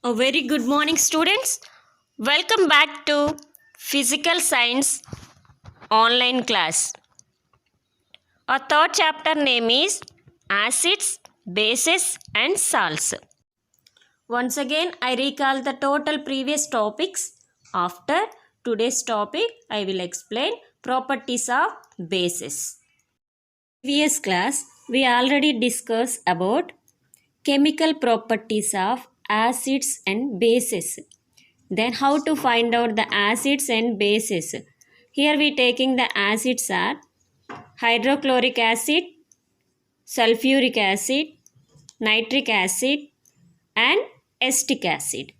A very good morning, students. Welcome back to Physical Science online class. Our third chapter name is Acids, Bases and Salts. Once again, I recall the total previous topics. After today's topic, I will explain properties of bases. Previous class, we already discussed about chemical properties of acids and bases. Then how to find out the acids and bases. Here we taking the acids are hydrochloric acid, sulfuric acid, nitric acid and acetic acid.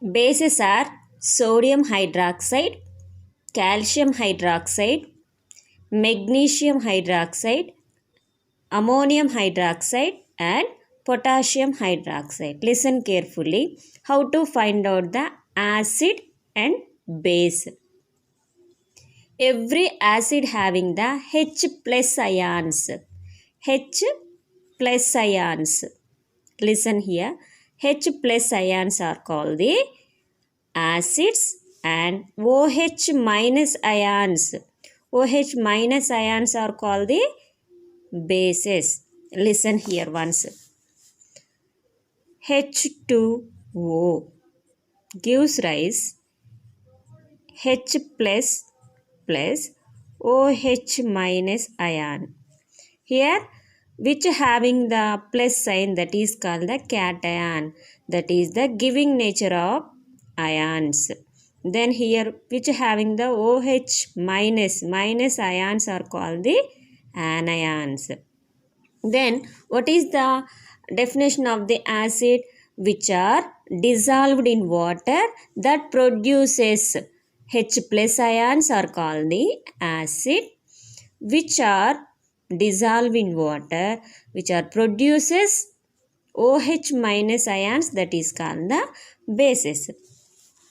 Bases are sodium hydroxide, calcium hydroxide, magnesium hydroxide, ammonium hydroxide and potassium hydroxide. Listen carefully how to find out the acid and base. Every acid having the H plus ions. H plus ions. Listen here. H plus ions are called the acids and OH minus ions. OH minus ions are called the bases. Listen here once. H2O gives rise H plus OH minus ion. Here which having the plus sign, that is called the cation. That is the giving nature of ions. Then here which having the OH minus ions are called the anions. Then what is the definition of the acid? Which are dissolved in water that produces H plus ions are called the acid, which are dissolved in water which are produces OH minus ions, that is called the bases.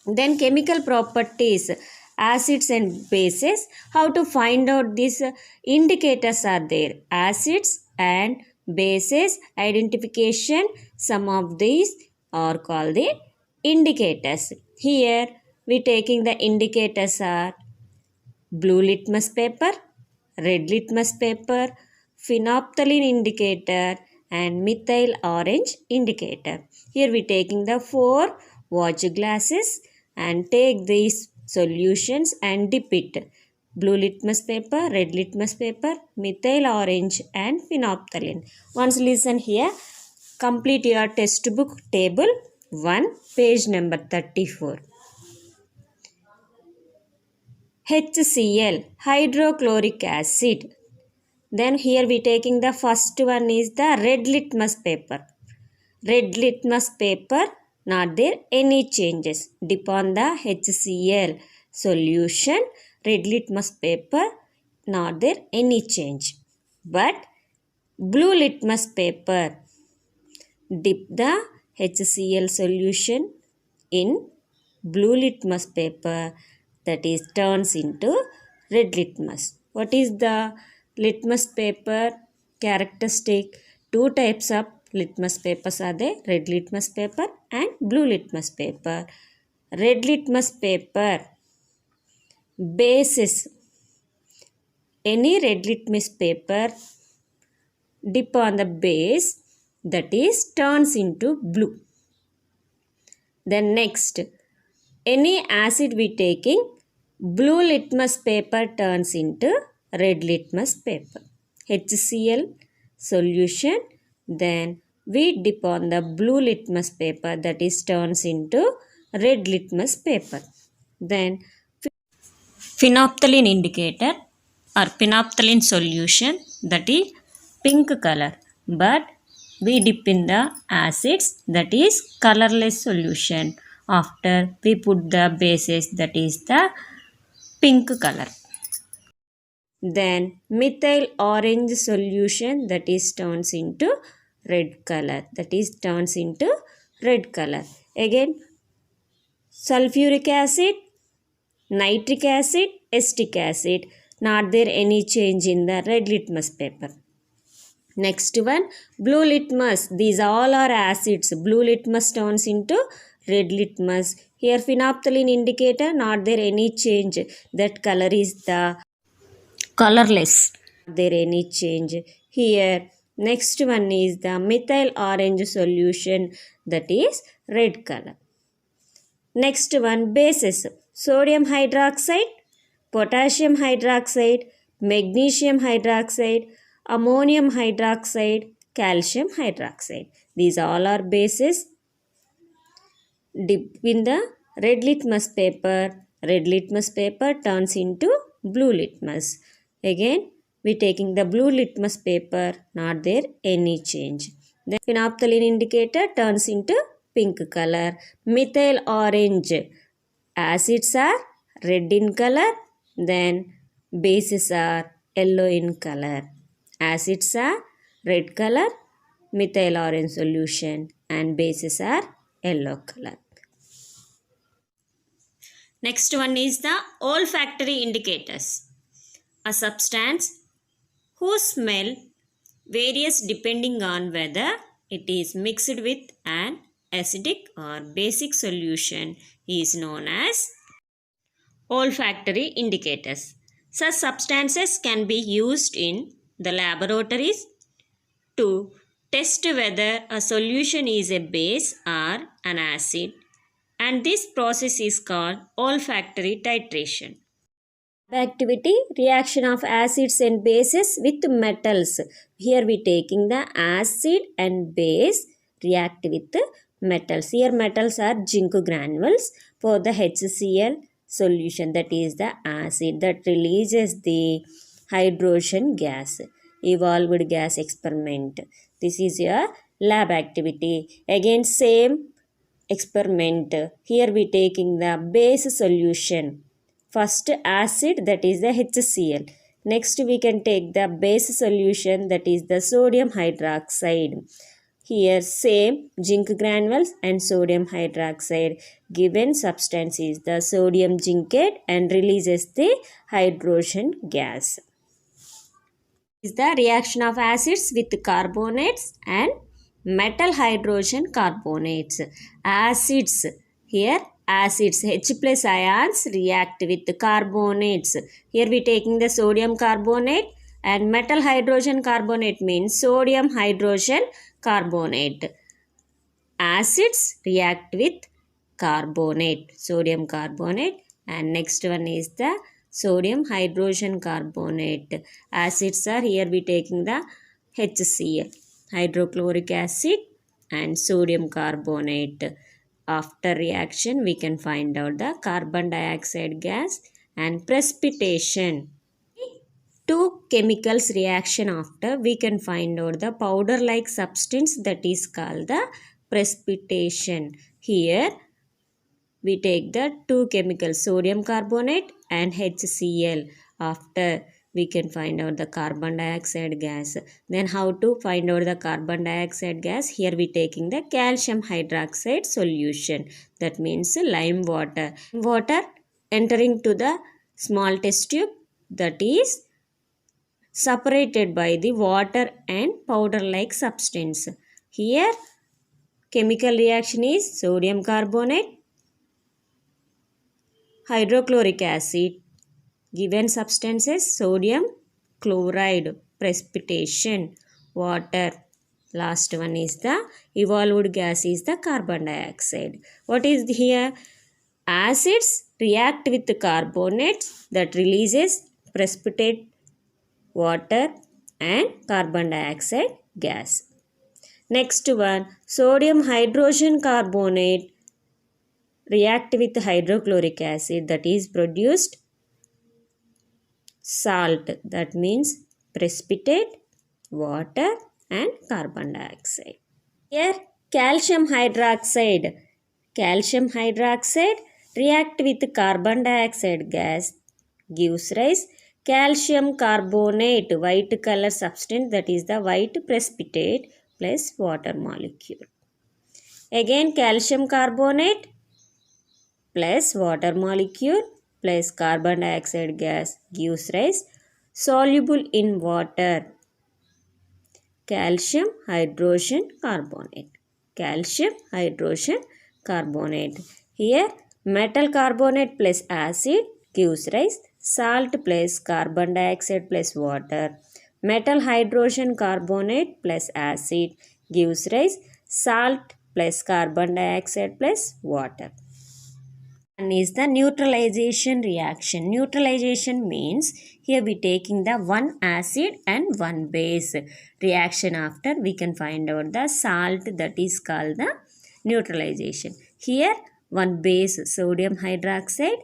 Then chemical properties, acids and bases. How to find out these indicators are there. Acids and bases identification, some of these are called the indicators. Here we taking the indicators are blue litmus paper, red litmus paper, phenolphthalein indicator and methyl orange indicator. Here we taking the 4 watch glasses and take these solutions and dip it. Blue litmus paper, red litmus paper, methyl orange and phenolphthalein. Once listen here, complete your textbook table 1, page number 34. HCl, hydrochloric acid. Then here we taking the first one is the red litmus paper. Red litmus paper, not there any changes. Dip on the HCl solution, red litmus paper, not there any change. But blue litmus paper, dip the HCl solution in blue litmus paper, that is turns into red litmus. What is the litmus paper characteristic? 2 types of litmus papers are there, red litmus paper and blue litmus paper. Red litmus paper bases, any red litmus paper dip on the base, that is turns into blue. Then next, any acid we taking, blue litmus paper turns into red litmus paper. HCl solution, then we dip on the blue litmus paper, that is turns into red litmus paper. Then phenolphthalein indicator or phenolphthalein solution, that is pink color, but we dip in the acids, that is colorless solution. After we put the bases, that is the pink color. Then methyl orange solution, that is turns into red color, that is turns into red color. Again sulfuric acid, nitric acid, acetic acid, not there any change in the red litmus paper. Next one, blue litmus. These all are acids. Blue litmus turns into red litmus. Here phenolphthalein indicator, not there any change. That color is the colorless. Not there any change. Here next one is the methyl orange solution, that is red color. Next one, bases. Sodium hydroxide, potassium hydroxide, magnesium hydroxide, ammonium hydroxide, calcium hydroxide. These all are bases. Dip in the red litmus paper. Red litmus paper turns into blue litmus. Again, we taking the blue litmus paper, not there any change. Then phenolphthalein indicator turns into pink color. Methyl orange. Acids are red in color, then bases are yellow in color. Acids are red color, methyl orange solution, and bases are yellow color. Next one is the olfactory indicators. A substance whose smell varies depending on whether it is mixed with an acidic or basic solution is known as olfactory indicators. Such substances can be used in the laboratories to test whether a solution is a base or an acid, and this process is called olfactory titration. Activity, reaction of acids and bases with metals. Here we taking the acid and base react with metals. Here metals are zinc granules. For the HCl solution, that is the acid that releases the hydrogen gas. Evolved gas experiment. This is your lab activity. Again same experiment. Here we taking the base solution. First acid, that is the HCl. Next we can take the base solution, that is the sodium hydroxide. Here same zinc granules and sodium hydroxide. Given substance is the sodium zincate and releases the hydrogen gas. Is the reaction of acids with carbonates and metal hydrogen carbonates. Acids, here acids H plus ions react with carbonates. Here we taking the sodium carbonate, and metal hydrogen carbonate means sodium hydrogen carbonate. Acids react with carbonate, sodium carbonate, and next one is the sodium hydrogen carbonate. Acids are, here we taking the HCl, hydrochloric acid, and sodium carbonate. After reaction we can find out the carbon dioxide gas and precipitation. Two chemicals reaction after we can find out the powder like substance, that is called the precipitation. Here we take the two chemicals, sodium carbonate and HCl. After we can find out the carbon dioxide gas. Then how to find out the carbon dioxide gas? Here we taking the calcium hydroxide solution. That means lime water. Water entering to the small test tube, that is separated by the water and powder like substance. Here chemical reaction is sodium carbonate, hydrochloric acid. Given substances sodium chloride, precipitation, water. Last one is the evolved gas is the carbon dioxide. What is here? Acids react with the carbonates that releases precipitate, water and carbon dioxide gas. Next one, sodium hydrogen carbonate react with hydrochloric acid, that is produced salt, that means precipitate, water and carbon dioxide. Here calcium hydroxide react with carbon dioxide gas, gives rise calcium carbonate, white color substance, that is the white precipitate plus water molecule. Again calcium carbonate plus water molecule plus carbon dioxide gas gives rise soluble in water, calcium hydrogen carbonate. Calcium hydrogen carbonate. Here metal carbonate plus acid gives rise salt plus carbon dioxide plus water. Metal hydrogen carbonate plus acid gives rise salt plus carbon dioxide plus water. And is the neutralization reaction. Neutralization means here we taking the one acid and one base. Reaction after we can find out the salt, that is called the neutralization. Here one base sodium hydroxide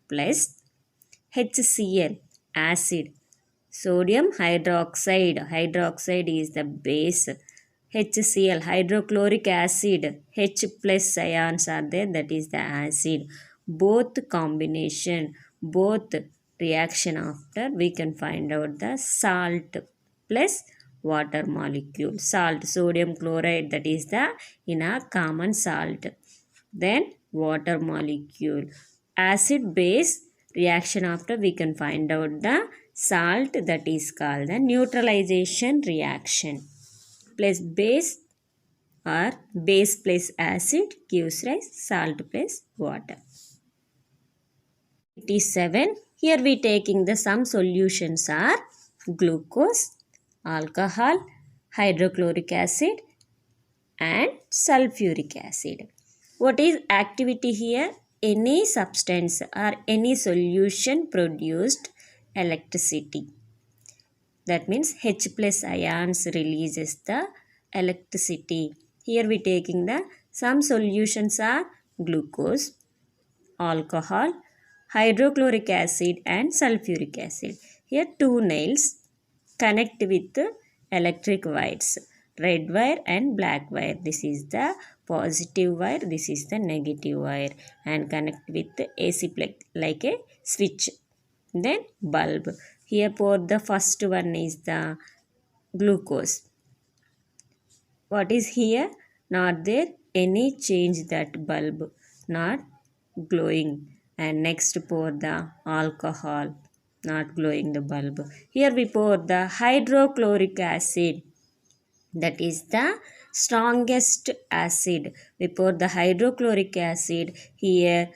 plus HCl acid. Sodium hydroxide. Hydroxide is the base. HCl hydrochloric acid. H plus ions are there, that is the acid. Both combination, both reaction after we can find out the salt plus water molecule. Salt, sodium chloride, that is the in a common salt. Then water molecule. Acid base reaction after we can find out the salt, that is called the neutralization reaction. Plus base or base plus acid gives rise salt plus water. 87. Here we taking the some solutions are glucose, alcohol, hydrochloric acid and sulfuric acid. What is activity here? Any substance or any solution produced electricity. That means H plus ions releases the electricity. Here we taking the some solutions are glucose, alcohol, hydrochloric acid and sulfuric acid. Here two nails connect with electric wires, red wire and black wire. This is the positive wire, this is the negative wire, and connect with AC plug like a switch. Then bulb. Here for the first one is the glucose. What is here? Not there any change, that bulb not glowing. And next pour the alcohol, not glowing the bulb. Here we pour the hydrochloric acid, that is the strongest acid. We pour the hydrochloric acid. Here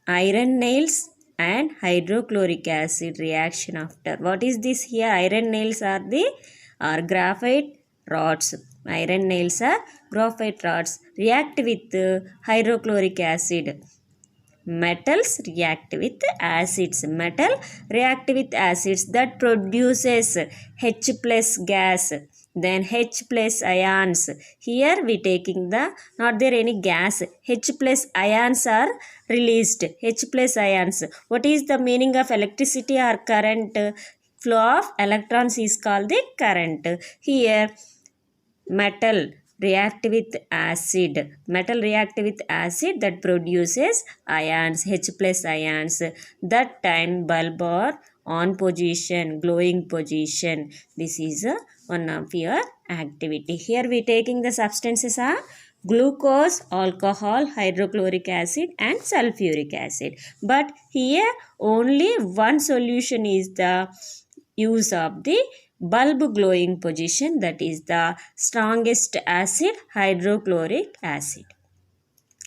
iron nails and hydrochloric acid reaction after. What is this here? Iron nails are graphite rods. Iron nails are graphite rods. React with hydrochloric acid. Metals react with acids. Metal react with acids, that produces H plus gas. Then H plus ions. Here we taking the, not there any gas. H plus ions are released. H plus ions. What is the meaning of electricity or current? Flow of electrons is called the current. Here metal react with acid. Metal react with acid, that produces ions, H plus ions. That time bulb or on position, glowing position. This is one of your activity. Here we taking the substances are glucose, alcohol, hydrochloric acid and sulfuric acid. But here only one solution is the use of the bulb glowing position, that is the strongest acid, hydrochloric acid.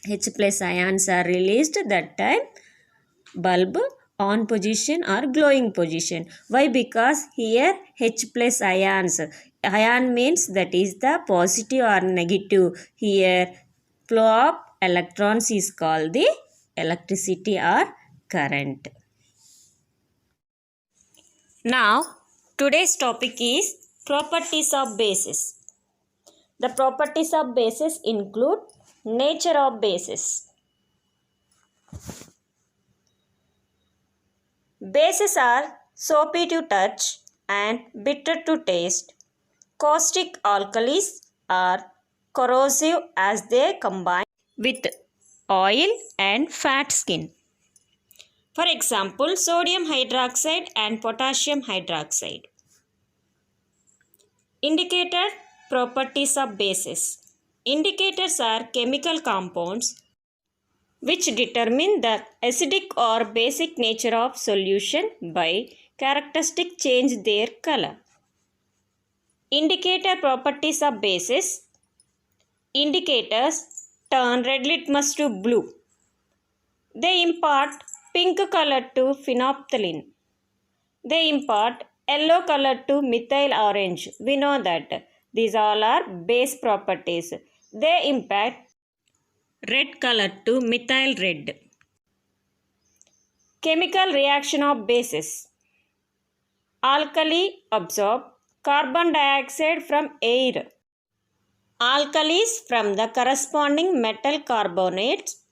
H plus ions are released, that time bulb on position or glowing position. Why? Because here H plus ions. Ion means that is the positive or negative. Here flow of electrons is called the electricity or current. Now today's topic is properties of bases. The properties of bases include nature of bases. Bases are soapy to touch and bitter to taste. Caustic alkalis are corrosive as they combine with oil and fat skin. For example, sodium hydroxide and potassium hydroxide. Indicator properties of bases. Indicators are chemical compounds which determine the acidic or basic nature of solution by characteristic change their color. Indicator properties of bases. Indicators turn red litmus to blue. They impart pink color to phenolphthalein. They impart yellow color to methyl orange. We know that these all are base properties. They impact red color to methyl red. Chemical reaction of bases. Alkali absorb carbon dioxide from air. Alkalis from the corresponding metal carbonates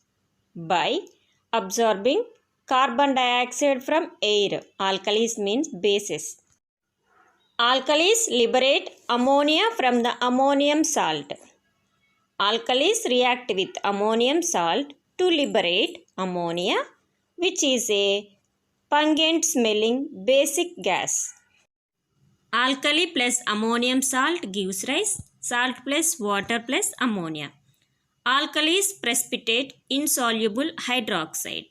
by absorbing carbon dioxide from air. Alkalis means bases. Alkalis liberate ammonia from the ammonium salt. Alkalis react with ammonium salt to liberate ammonia, which is a pungent smelling basic gas. Alkali plus ammonium salt gives rise salt plus water plus ammonia. Alkalis precipitate insoluble hydroxide.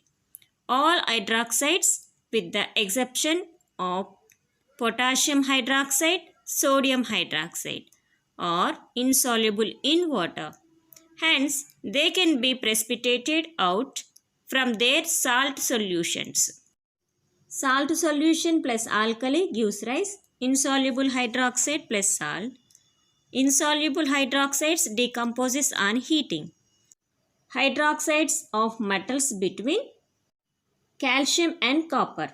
All hydroxides with the exception of potassium hydroxide, sodium hydroxide are insoluble in water. Hence, they can be precipitated out from their salt solutions. Salt solution plus alkali gives rise insoluble hydroxide plus salt. Insoluble hydroxides decomposes on heating. Hydroxides of metals between calcium and copper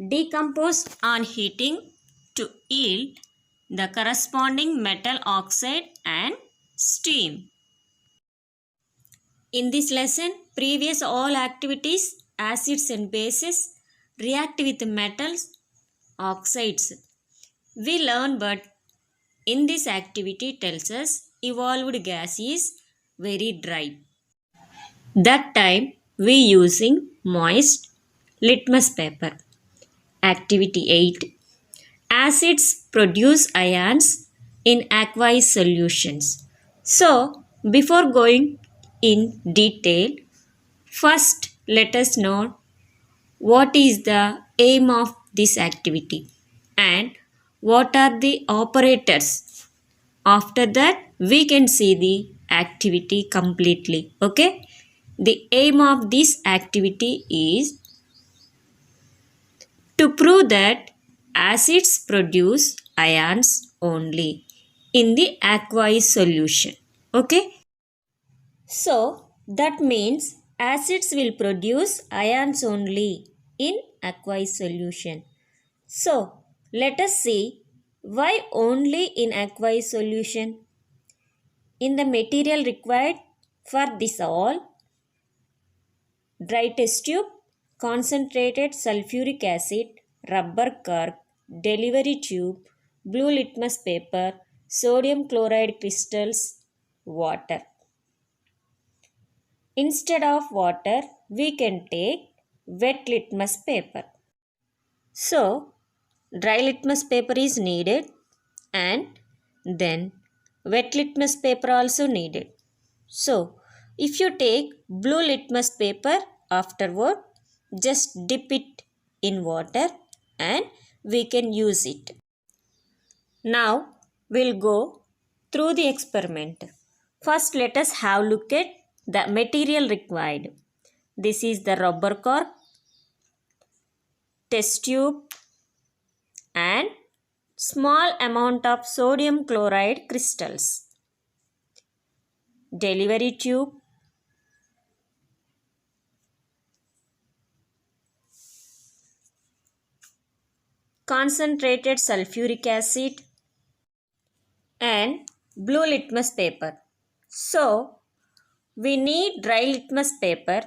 decompose on heating to yield the corresponding metal oxide and steam. In this lesson, previous all activities, acids and bases react with metals, oxides. We learn, but in this activity tells us evolved gas is very dry. That time we using moist litmus paper. Activity 8. Acids produce ions in aqueous solutions. So, before going in detail, first let us know what is the aim of this activity and what are the operators. After that, we can see the activity completely. Okay? The aim of this activity is to prove that acids produce ions only in the aqueous solution. Okay? So, that means acids will produce ions only in aqueous solution. So, let us see why only in aqueous solution. In the material required for this all, dry test tube, concentrated sulfuric acid, rubber cork, delivery tube, blue litmus paper, sodium chloride crystals, water. Instead of water, we can take wet litmus paper. So, dry litmus paper is needed and then wet litmus paper also needed. So, if you take blue litmus paper afterward, just dip it in water and we can use it. Now, we'll go through the experiment. First, let us have a look at the material required. This is the rubber cork, test tube and small amount of sodium chloride crystals. Delivery tube, concentrated sulfuric acid and blue litmus paper. So, we need dry litmus paper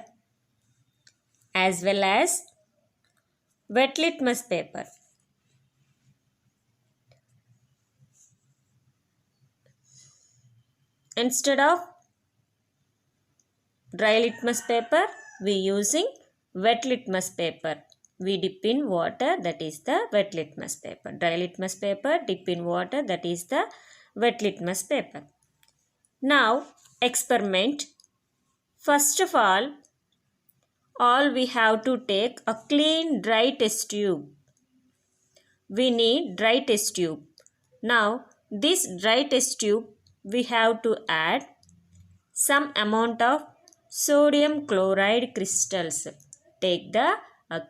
as well as wet litmus paper. Instead of dry litmus paper, we using wet litmus paper. We dip in water, that is the wet litmus paper. Dry litmus paper, dip in water, that is the wet litmus paper. Now, experiment. First of all we have to take a clean dry test tube. We need dry test tube. Now this dry test tube we have to add some amount of sodium chloride crystals. Take the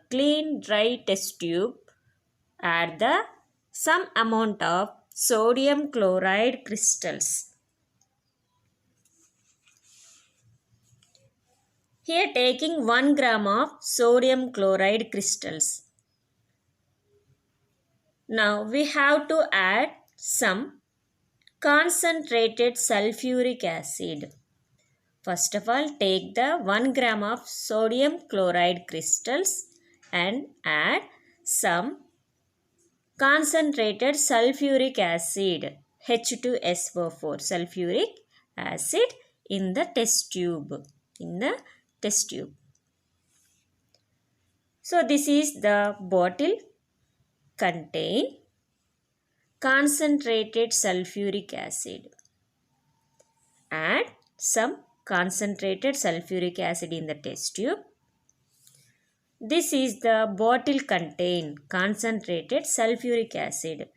clean dry test tube, add the some amount of sodium chloride crystals. Here taking 1 gram of sodium chloride crystals. Now we have to add some concentrated sulfuric acid. First of all, take the 1 gram of sodium chloride crystals and add some concentrated sulfuric acid H2SO4 sulfuric acid in the test tube. So this is the bottle contain concentrated sulfuric acid. Add some concentrated sulfuric acid in the test tube. This is the bottle contain concentrated sulfuric acid.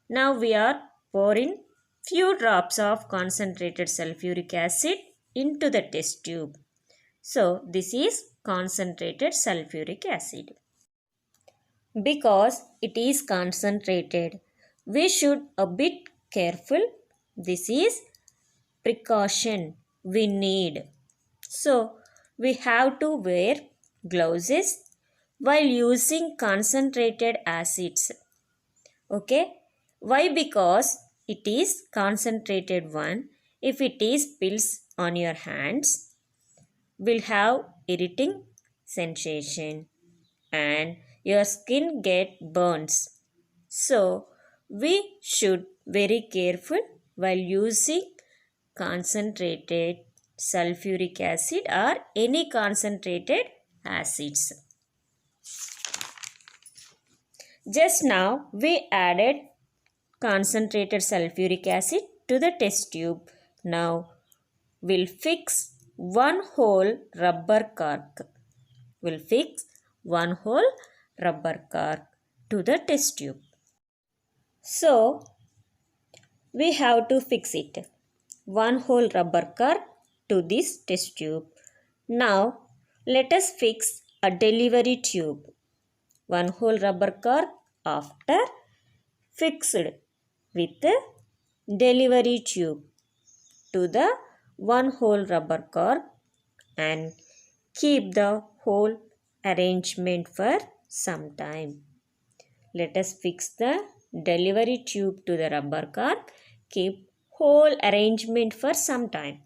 Now we are pouring few drops of concentrated sulfuric acid into the test tube. So this is concentrated sulfuric acid. Because it is concentrated, we should a bit careful. This is precaution we need. So we have to wear gloves while using concentrated acids. Okay, why? Because it is concentrated one. If it is spills on your hands, will have irritating sensation and your skin get burns. So we should very careful while using concentrated sulfuric acid or any concentrated acids. Just now we added concentrated sulfuric acid to the test tube. Now we'll fix one whole rubber cork. We'll fix one whole rubber cork to the test tube. So we have to fix it. One whole rubber cork to this test tube. Now let us fix a delivery tube. One whole rubber cork after fixed with delivery tube to the one whole rubber cork and keep the whole arrangement for some time. Let us fix the delivery tube to the rubber cork. Keep whole arrangement for some time.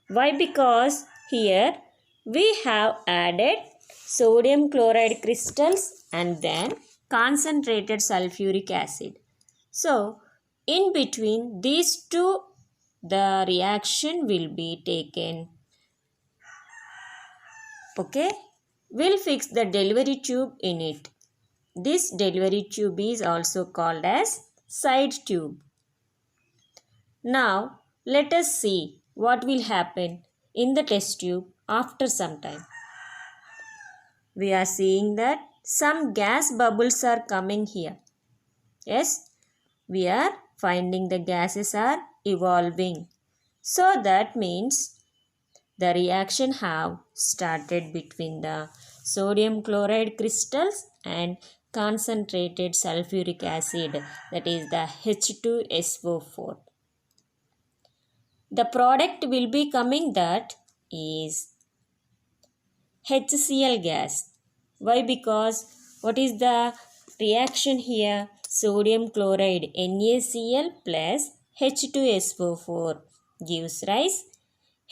Why? Because here we have added sodium chloride crystals and then concentrated sulfuric acid. So in between these two, the reaction will be taken. Okay, we'll fix the delivery tube in it. This delivery tube is also called as side tube. Now let us see what will happen in the test tube after some time. We are seeing that some gas bubbles are coming here. Yes, we are finding the gases are evolving. So that means the reaction have started between the sodium chloride crystals and concentrated sulfuric acid, that is the H2SO4. The product will be coming, that is HCl gas. Why? Because what is the reaction here? Sodium chloride NaCl plus H2SO4 gives rise.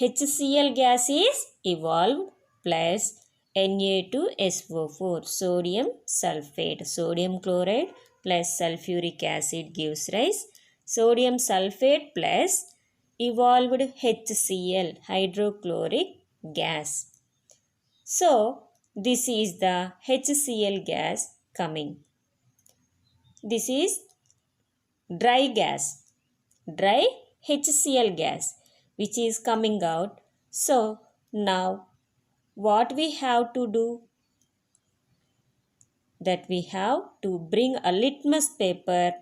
HCl gas is evolved plus Na2SO4 sodium sulfate. Sodium chloride plus sulfuric acid gives rise. Sodium sulfate plus evolved HCl hydrochloric gas. So this is the HCl gas coming. This is dry gas, dry HCl gas which is coming out. So now what we have to do? that we have to bring a litmus paper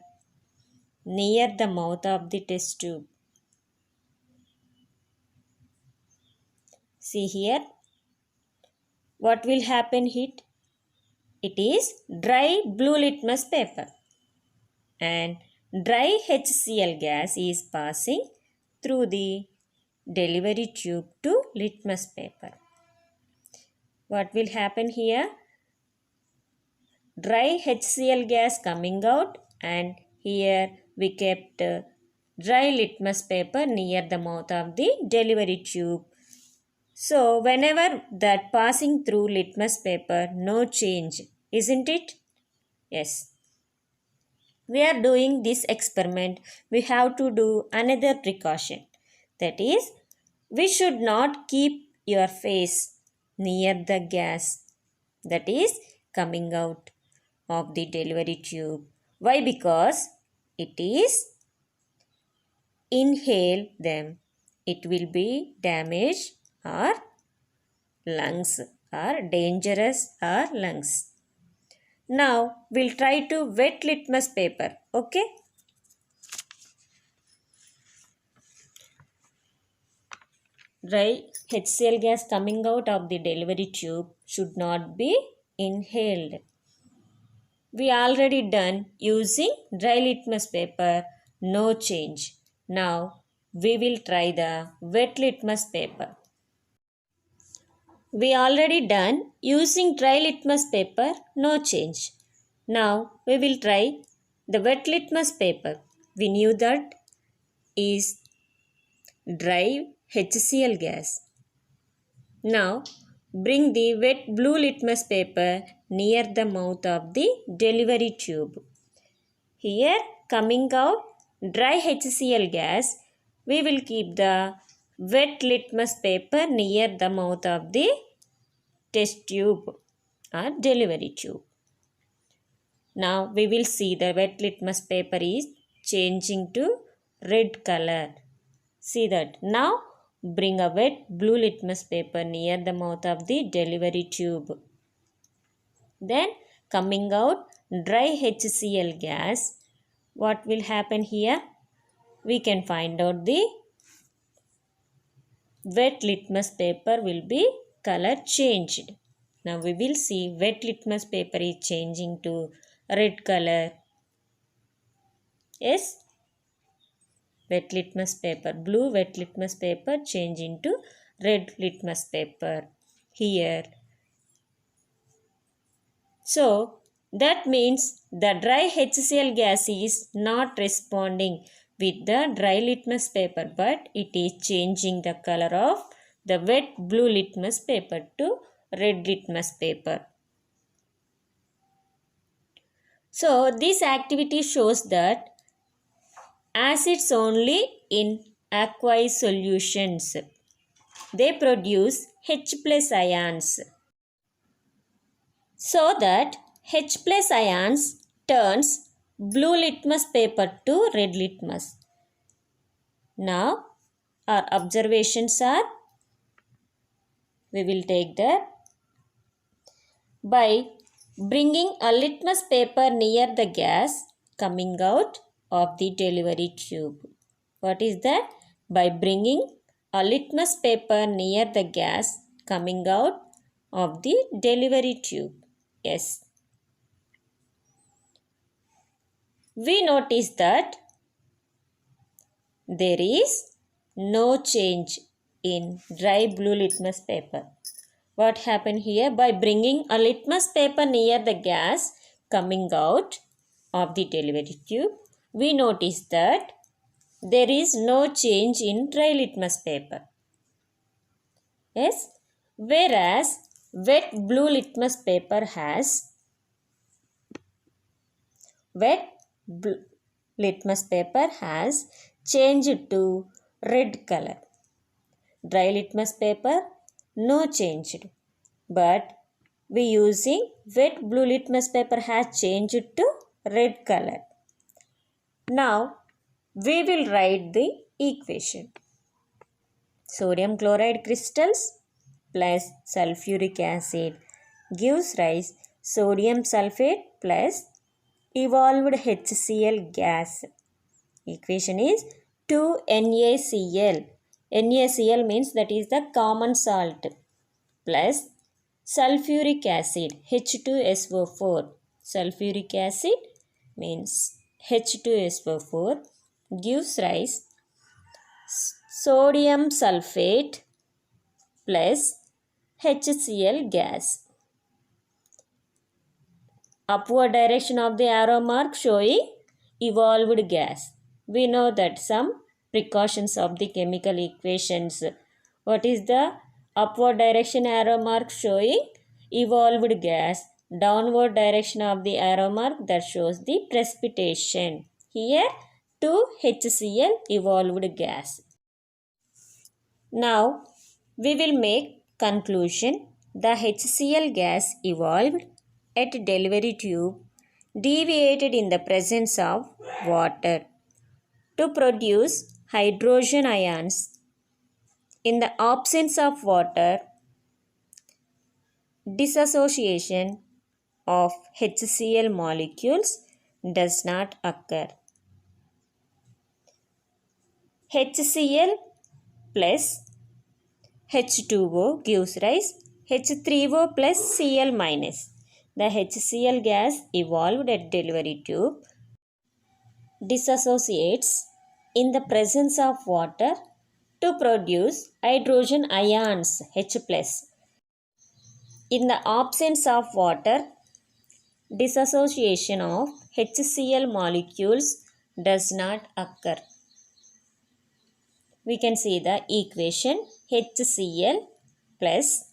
near the mouth of the test tube. See here, what will happen here? It is dry blue litmus paper and dry HCl gas is passing through the delivery tube to litmus paper. What will happen here? Dry HCl gas coming out, and here we kept dry litmus paper near the mouth of the delivery tube. So whenever that passing through litmus paper, no change, isn't it? Yes. We are doing this experiment, we have to do another precaution. That is, we should not keep your face near the gas that is coming out of the delivery tube. Why? Because it is inhale them. It will be damage our lungs or dangerous our lungs. Now we'll try to wet litmus paper. Okay. Dry HCl gas coming out of the delivery tube should not be inhaled. We already done using dry litmus paper, no change. Now we will try the wet litmus paper. We already done using dry litmus paper, no change. Now we will try the wet litmus paper. We knew that is dry HCl gas. Now bring the wet blue litmus paper near the mouth of the delivery tube. Here coming out dry HCl gas, we will keep the wet litmus paper near the mouth of the test tube or delivery tube. Now we will see the wet litmus paper is changing to red color. See that. Now bring a wet blue litmus paper near the mouth of the delivery tube. Then coming out dry HCl gas. What will happen here? We can find out the wet litmus paper will be color changed. Now we will see wet litmus paper is changing to red color. Yes. Wet litmus paper, blue wet litmus paper change into red litmus paper here. So that means the dry HCl gas is not responding with the dry litmus paper, but it is changing the color of the wet blue litmus paper to red litmus paper. So this activity shows that acids only in aqueous solutions, they produce H plus ions. So that H plus ions turns blue litmus paper to red litmus. Now our observations are, we will take that by bringing a litmus paper near the gas coming out of the delivery tube. What is that? By bringing a litmus paper near the gas coming out of the delivery tube. Yes. We notice that there is no change in dry blue litmus paper. What happened here? By bringing a litmus paper near the gas coming out of the delivery tube, we notice that there is no change in dry litmus paper. Yes, whereas wet blue litmus paper has changed to red color. Dry litmus paper no changed, but we using wet blue litmus paper has changed to red color. Now we will write the equation. Sodium chloride crystals plus sulfuric acid gives rise sodium sulfate plus evolved HCl gas. Equation is 2NaCl. NaCl means that is the common salt plus sulfuric acid H2SO4. Sulfuric acid means H2SO4 gives rise sodium sulfate plus HCl gas. Upward direction of the arrow mark showing evolved gas. We know that some precautions of the chemical equations. What is the upward direction arrow mark showing evolved gas? Downward direction of the arrow mark that shows the precipitation. Here 2HCl evolved gas. Now we will make conclusion. The HCl gas evolved at delivery tube deviated in the presence of water to produce hydrogen ions. In the absence of water, dissociation of HCl molecules does not occur. HCl plus H2O gives rise H3O plus Cl minus. The HCl gas evolved at delivery tube dissociates in the presence of water to produce hydrogen ions H plus. In the absence of water, dissociation of HCl molecules does not occur. We can see the equation HCl plus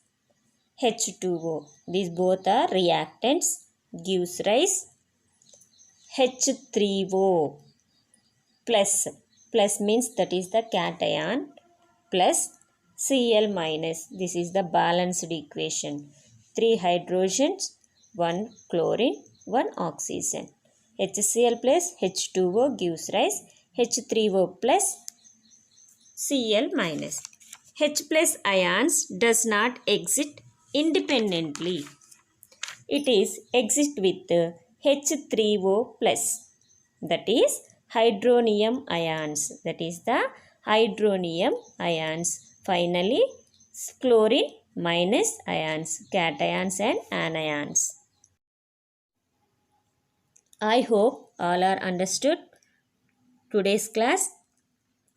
H2O. These both are reactants gives rise H3O plus. Plus means that is the cation plus Cl minus. This is the balanced equation. 3 hydrogens, 1 chlorine, 1 oxygen. HCl plus H2O gives rise H3O plus Cl minus. H plus ions does not exist independently. It is exist with H3O plus, that is hydronium ions. That is the hydronium ions. Finally, chlorine minus ions, cations and anions. I hope all are understood today's class.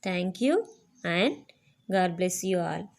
Thank you and God bless you all.